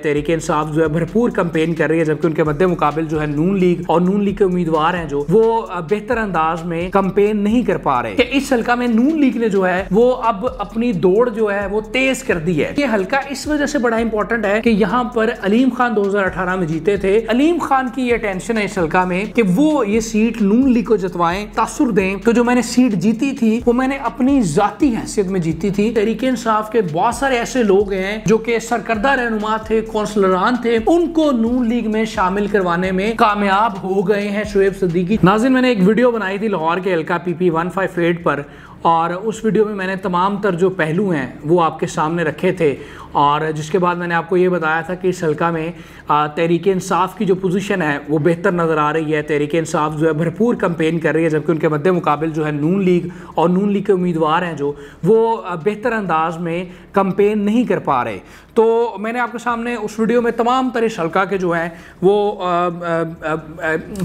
तहरीक इंसाफ जो है भरपूर कैंपेन कर रही है, जबकि उनके मद्दे मुकाबिल जो है नून लीग और नून लीग के उम्मीदवार हैं जो वो बेहतर अंदाज में कैंपेन नहीं कर पा रहे। कि इस हल्का में नून लीग ने जो है वो अब अपनी दौड़ जो है वो तेज कर दी है। ये हल्का इस वजह से बड़ा इंपॉर्टेंट है कि यहाँ पर अलीम खान 2018 में जीते थे। अलीम खान की ये टेंशन है इस हल्का में कि वो ये सीट नून लीग को जितवाएं, तासुर दें। तो जो मैंने सीट जीती थी वो मैंने अपनी जाती हैसियत में जीती थी। तहरीक इंसाफ के बहुत सारे ऐसे लोग हैं जो कि सरकर्दा रहनुमा थे, कौंसलरान थे, उनको नून लीग में शामिल करवाने में कामयाब हो गए हैं शुएब सिद्दीकी। नाज़रीन, मैंने एक वीडियो बनाई थी लाहौर के हल्का PP 158 पर, और उस वीडियो में मैंने तमाम तर जो पहलू हैं वो आपके सामने रखे थे, और जिसके बाद मैंने आपको ये बताया था कि इस हल्का में तहरीक इंसाफ की जो पोजीशन है वो बेहतर नज़र आ रही है। तहरीक इंसाफ जो है भरपूर कैंपेन कर रही है, जबकि उनके मद्दे मुकाबिल जो है नून लीग और नून लीग के उम्मीदवार हैं जो वो बेहतर अंदाज में कैंपेन नहीं कर पा रहे। तो मैंने आपके सामने उस वीडियो में तमाम तरह इस हल्का के जो हैं वो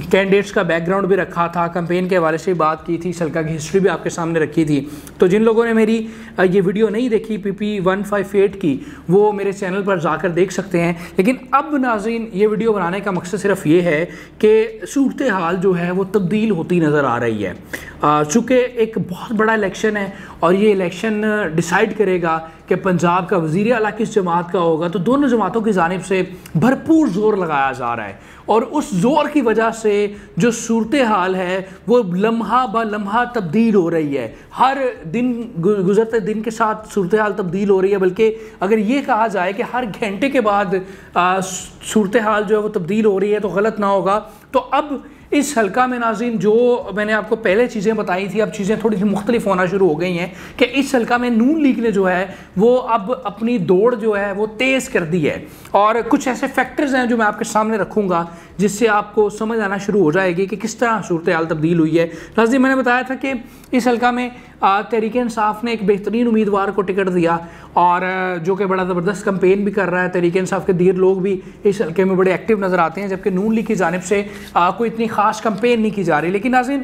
कैंडिडेट्स का बैकग्राउंड भी रखा था, कैंपेन के हवाले से बात की थी, इस हल्का की हिस्ट्री भी आपके सामने रखी थी। तो जिन लोगों ने मेरी ये वीडियो नहीं देखी PP 158 की, वो मेरे चैनल पर जाकर देख सकते हैं। लेकिन अब नाज़रीन, ये वीडियो बनाने का मकसद सिर्फ ये है कि सूरत हाल जो है वो तब्दील होती नज़र आ रही है। चूँकि एक बहुत बड़ा इलेक्शन है और ये इलेक्शन डिसाइड करेगा कि पंजाब का वज़ीर आला किस जमात का होगा, तो दोनों जमातों की जानिब से भरपूर ज़ोर लगाया जा रहा है, और उस ज़ोर की वजह से जो सूरत हाल है वो लम्हा ब लम्हा तब्दील हो रही है। हर दिन गुजरते दिन के साथ सूरत हाल तब्दील हो रही है, बल्कि अगर ये कहा जाए कि हर घंटे के बाद सूरत हाल जो है वो तब्दील हो रही है तो गलत ना होगा। तो अब इस हल्का में नाज़रीन, जो मैंने आपको पहले चीज़ें बताई थी, अब चीज़ें थोड़ी सी मुख्तलिफ होना शुरू हो गई हैं कि इस हल्का में नून लीग ने जो है वो अब अपनी दौड़ जो है वो तेज़ कर दी है। और कुछ ऐसे फैक्टर्स हैं जो मैं आपके सामने रखूँगा जिससे आपको समझ आना शुरू हो जाएगी कि किस तरह सूरत हाल तब्दील हुई है। नाज़रीन, मैंने बताया था कि इस हल्का में तहरीक इंसाफ ने एक बेहतरीन उम्मीदवार को टिकट दिया, और जो कि बड़ा ज़बरदस्त कैंपेन भी कर रहा है। तहरीक इंसाफ के दीर लोग भी इस हल्के में बड़े एक्टिव नज़र आते हैं, जबकि नून लीग की जानिब से कोई इतनी ख़ास कैंपेन नहीं की जा रही। लेकिन नाज़रीन,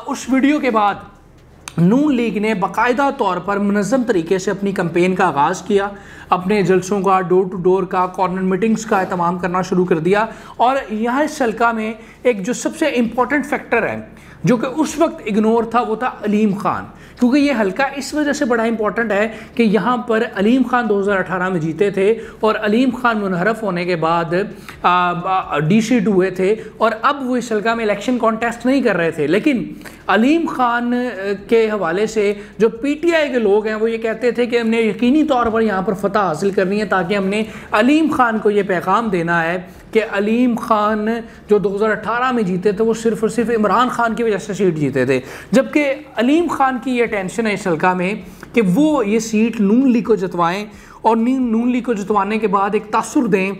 उस वीडियो के बाद नून लीग ने बाकायदा तौर पर मुनज़्ज़म तरीके से अपनी कैंपेन का आगाज़ किया, अपने जलसों का, डोर टू डोर का, कॉर्नर मीटिंग्स का एहतमाम करना शुरू कर दिया। और यहाँ इस हल्का में एक जो सबसे इम्पॉर्टेंट फैक्टर है जो कि उस वक्त इग्नोर था, वो था अलीम खान। क्योंकि ये हल्का इस वजह से बड़ा इंपॉर्टेंट है कि यहाँ पर अलीम खान 2018 में जीते थे, और अलीम खान मुनहरफ होने के बाद DC हुए थे, और अब वो इस हल्का में इलेक्शन कॉन्टेस्ट नहीं कर रहे थे। लेकिन अलीम खान के हवाले से जो PTI के लोग हैं वो ये कहते थे कि हमने यकीनी तौर पर यहाँ पर फतह हासिल करनी है, ताकि हमने अलीम खान को ये पैगाम देना है कि अलीम खान जो 2018 में जीते थे वो सिर्फ और सिर्फ इमरान खान की वजह से सीट जीते थे। जबकि अलीम खान की ये टेंशन है इस हल्का में कि वो ये सीट नून लीग को जितवाएं, और नून लीग को जितवाने के बाद एक तासुर दें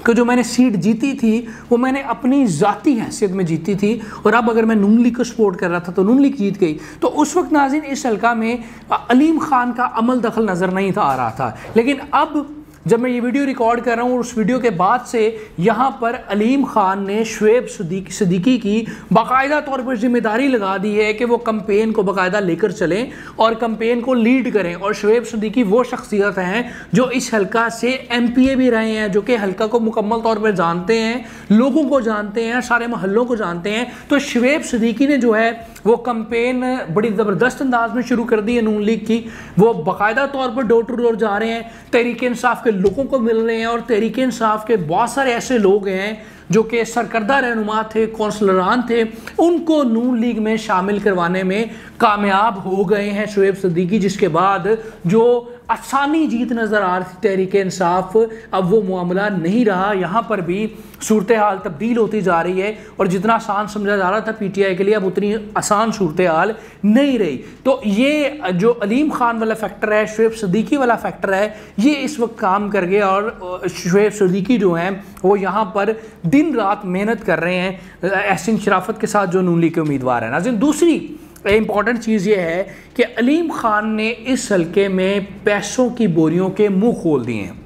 कि जो मैंने सीट जीती थी वो मैंने अपनी ज़ाती हैसियत में जीती थी, और अब अगर मैं नून लीग को सपोर्ट कर रहा था तो नून लीग जीत गई। तो उस वक्त नाज़रीन इस हल्का में अलीम खान का अमल दखल नज़र नहीं था आ रहा था। लेकिन अब जब मैं ये वीडियो रिकॉर्ड कर रहा हूँ, उस वीडियो के बाद से यहाँ पर अलीम खान ने शुएब सिद्दीकी की बाकायदा तौर पर जिम्मेदारी लगा दी है कि वो कैंपेन को बाकायदा लेकर चलें और कैंपेन को लीड करें। और शुएब सिद्दीकी वो शख्सियत हैं जो इस हल्का से MPA भी रहे हैं, जो कि हल्का को मुकम्मल तौर पर जानते हैं, लोगों को जानते हैं, सारे महल्लों को जानते हैं। तो शुएब सिद्दीकी ने जो है वो कैंपेन बड़ी ज़बरदस्त अंदाज में शुरू कर दी है नून लीग की। वो बाकायदा तौर पर डोर टू डोर जा रहे हैं, तहरीक इंसाफ लोगों को मिल रहे हैं, और तहरीक इंसाफ के बहुत सारे ऐसे लोग हैं जो कि सरकर्दा रहनुमा थे, कौंसलरान थे, उनको नून लीग में शामिल करवाने में कामयाब हो गए हैं शुएब सिद्दीकी। जिसके बाद जो आसानी जीत नज़र आ रही थी तहरीक इंसाफ, अब वो मामला नहीं रहा। यहाँ पर भी सूरत हाल तब्दील होती जा रही है, और जितना आसान समझा जा रहा था PTI के लिए, अब उतनी आसान सूरत हाल नहीं रही। तो ये जो अलीम खान वाला फैक्टर है, शुएब सिद्दीकी वाला फैक्टर है, ये इस वक्त काम कर गया, और शुएब सिद्दीकी जो हैं वो यहाँ पर दिन रात मेहनत कर रहे हैं एहसन शराफत के साथ, जो नून लीग के उम्मीदवार हैं। नाज़रीन, दूसरी इम्पॉर्टेंट चीज़ ये है कि अलीम खान ने इस हल्के में पैसों की बोरियों के मुंह खोल दिए हैं।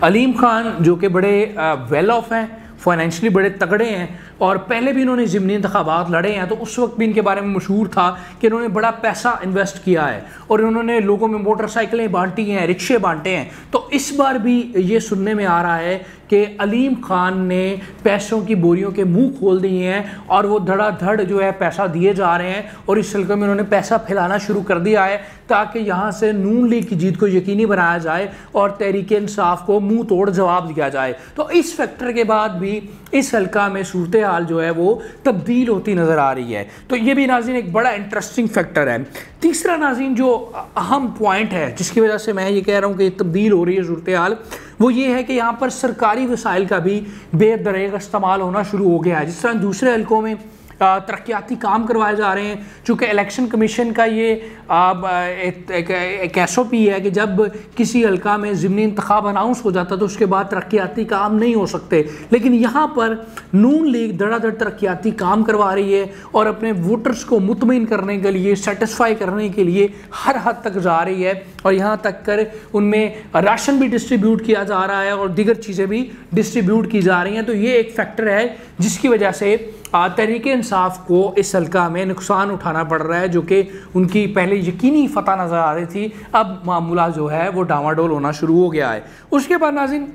अलीम खान जो कि बड़े वेल ऑफ हैं, फाइनेंशियली बड़े तगड़े हैं, और पहले भी इन्होंने ज़िमनी इंतखाबात लड़े हैं, तो उस वक्त भी इनके बारे में मशहूर था कि इन्होंने बड़ा पैसा इन्वेस्ट किया है और इन्होंने लोगों में मोटरसाइकिलें बांटी हैं, रिक्शे बांटे हैं। तो इस बार भी ये सुनने में आ रहा है कि अलीम खान ने पैसों की बोरियों के मुंह खोल दिए हैं और वो धड़ाधड़ जो है पैसा दिए जा रहे हैं और इस हल्के में उन्होंने पैसा फैलाना शुरू कर दिया है ताकि यहाँ से नून लीग की जीत को यकीनी बनाया जाए और तहरीक इंसाफ को मुंह तोड़ जवाब दिया जाए। तो इस फैक्टर के बाद भी इस हल्का में सूरत हाल जो है वो तब्दील होती नज़र आ रही है। तो ये भी नाज़रीन एक बड़ा इंटरेस्टिंग फैक्टर है। तीसरा नाज़रीन जो अहम पॉइंट है जिसकी वजह से मैं ये कह रहा हूँ कि तब्दील हो रही है सूरत हाल, वो ये है कि यहाँ पर सरकारी वसाइल का भी बेदरेग इस्तेमाल होना शुरू हो गया है। जिस तरह दूसरे हल्कों में तरक्याती काम करवाए जा रहे हैं, चूँकि इलेक्शन कमीशन का ये एक SOP है कि जब किसी हल्का में ज़िमनी इंतखाब अनाउंस हो जाता तो उसके बाद तरक्याती काम नहीं हो सकते, लेकिन यहाँ पर नून लीग धड़ाधड़ तरक्याती काम करवा रही है और अपने वोटर्स को मुतमईन करने के लिए, सेटिस्फाई करने के लिए हर हद तक जा रही है और यहाँ तक कर उनमें राशन भी डिस्ट्रीब्यूट किया जा रहा है और दीगर चीज़ें भी डिस्ट्रीब्यूट की जा रही हैं। तो ये एक फैक्टर है जिसकी वजह से तहरीक इंसाफ को इस हल्का में नुकसान उठाना पड़ रहा है, जो कि उनकी पहले यकीनी फतह नज़र आ रही थी, अब मामला जो है वो डामाडोल होना शुरू हो गया है। उसके बाद नाज़रीन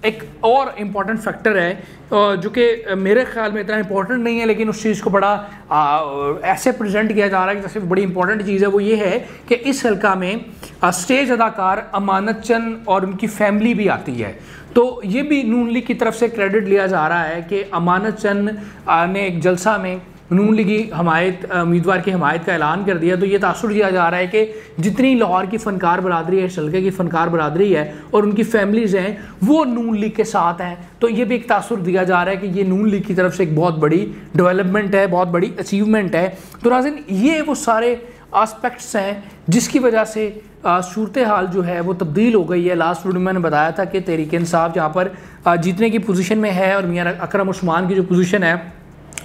एक और इम्पॉर्टेंट फैक्टर है जो कि मेरे ख्याल में इतना इम्पोर्टेंट नहीं है, लेकिन उस चीज़ को बड़ा ऐसे प्रेजेंट किया जा रहा है कि जैसे बड़ी इंपॉर्टेंट चीज़ है। वो ये है कि इस हल्का में स्टेज अदाकार अमानत चंद और उनकी फैमिली भी आती है। तो ये भी नून लीग की तरफ से क्रेडिट लिया जा रहा है कि अमानत चंद ने एक जलसा में नून लीगी उम्मीदवार की हमायत का ऐलान कर दिया। तो ये तासुर दिया जा रहा है कि जितनी लाहौर की फ़नकार बरादरी है, हल्के की फ़नकार बरादरी है और उनकी फैमिलीज़ हैं वो नून लीग के साथ हैं। तो ये भी एक तासुर दिया जा रहा है कि ये नून लीग की तरफ से एक बहुत बड़ी डेवलपमेंट है, बहुत बड़ी अचीवमेंट है। तो नाज़रीन ये वो सारे आस्पेक्ट्स हैं जिसकी वजह से सूरत हाल जो है वो तब्दील हो गई है। लास्ट वीडियो में मैंने बताया था कि तहरीक इंसाफ जहाँ पर जीतने की पोजीशन में है और मियां अकरम उस्मान की जो पोजीशन है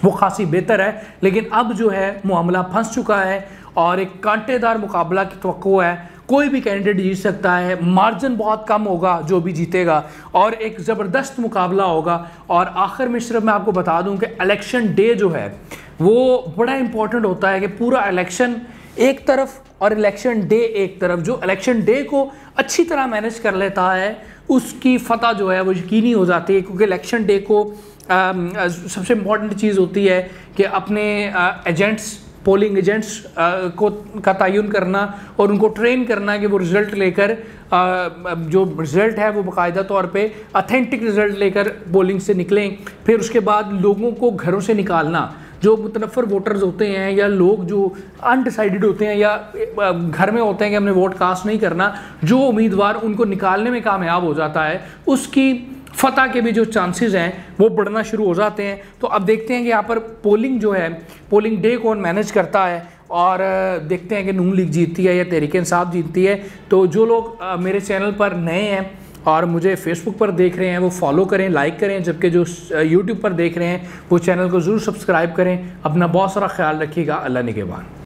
वो खासी बेहतर है, लेकिन अब जो है मामला फंस चुका है और एक कांटेदार मुकाबला की तवक्को है। कोई भी कैंडिडेट जीत सकता है, मार्जिन बहुत कम होगा जो भी जीतेगा और एक ज़बरदस्त मुकाबला होगा। और आखिर में सिर्फ मैं आपको बता दूं कि इलेक्शन डे जो है वो बड़ा इंपॉर्टेंट होता है कि पूरा इलेक्शन एक तरफ और इलेक्शन डे एक तरफ। जो इलेक्शन डे को अच्छी तरह मैनेज कर लेता है उसकी फतह जो है वो यकीनी हो जाती है, क्योंकि इलेक्शन डे को सबसे इम्पॉर्टेंट चीज़ होती है कि अपने एजेंट्स, पोलिंग एजेंट्स का तयन करना और उनको ट्रेन करना कि वो रिज़ल्ट लेकर जो रिज़ल्ट है वो बाकायदा तौर पे ऑथेंटिक रिज़ल्ट लेकर पोलिंग से निकलें। फिर उसके बाद लोगों को घरों से निकालना, जो मुतनफ़र वोटर्स होते हैं या लोग जो अनडिसाइडेड होते हैं या घर में होते हैं कि हमने वोट कास्ट नहीं करना, जो उम्मीदवार उनको निकालने में कामयाब हो जाता है उसकी फतह के भी जो चांसेस हैं वो बढ़ना शुरू हो जाते हैं। तो अब देखते हैं कि यहाँ पर पोलिंग जो है, पोलिंग डे कौन मैनेज करता है और देखते हैं कि नून लीग जीतती है या तहरीक इंसाफ जीतती है। तो जो लोग मेरे चैनल पर नए हैं और मुझे फेसबुक पर देख रहे हैं वो फॉलो करें, लाइक करें, जबकि जो यूट्यूब पर देख रहे हैं वो चैनल को ज़रूर सब्सक्राइब करें। अपना बहुत सारा ख्याल रखिएगा। अल्लाह निगहबान।